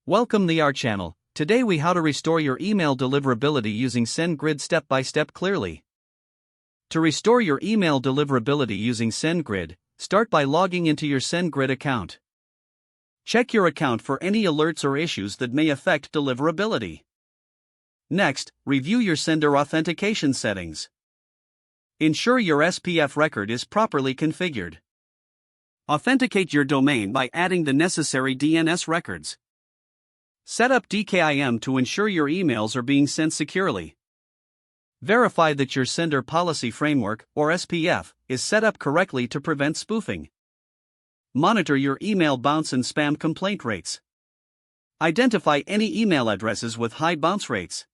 Welcome to our channel. Today we how to restore your email deliverability using SendGrid step by step clearly. To restore your email deliverability using SendGrid, start by logging into your SendGrid account. Check your account for any alerts or issues that may affect deliverability. Next, review your sender authentication settings. Ensure your SPF record is properly configured. Authenticate your domain by adding the necessary DNS records. Set up DKIM to ensure your emails are being sent securely. Verify that your Sender Policy Framework, or SPF, is set up correctly to prevent spoofing. Monitor your email bounce and spam complaint rates. Identify any email addresses with high bounce rates.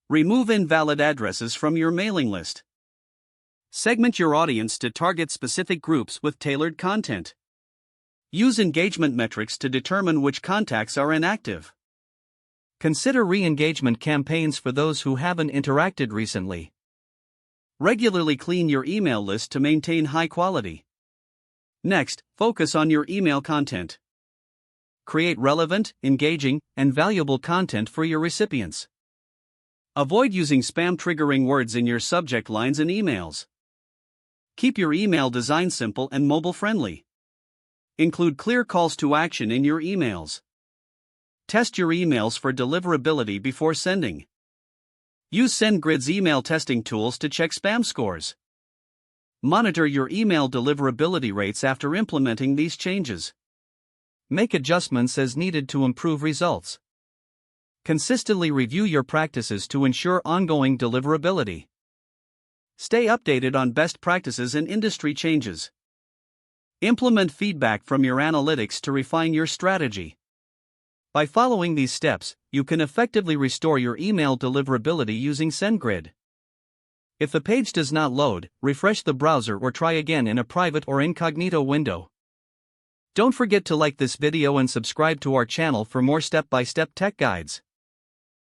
Remove invalid addresses from your mailing list. Segment your audience to target specific groups with tailored content. Use engagement metrics to determine which contacts are inactive. Consider re-engagement campaigns for those who haven't interacted recently. Regularly clean your email list to maintain high quality. Next, focus on your email content. Create relevant, engaging, and valuable content for your recipients. Avoid using spam-triggering words in your subject lines and emails. Keep your email design simple and mobile-friendly. Include clear calls to action in your emails. Test your emails for deliverability before sending. Use SendGrid's email testing tools to check spam scores. Monitor your email deliverability rates after implementing these changes. Make adjustments as needed to improve results. Consistently review your practices to ensure ongoing deliverability. Stay updated on best practices and industry changes. Implement feedback from your analytics to refine your strategy. By following these steps, you can effectively restore your email deliverability using SendGrid. If the page does not load, refresh the browser or try again in a private or incognito window. Don't forget to like this video and subscribe to our channel for more step-by-step tech guides.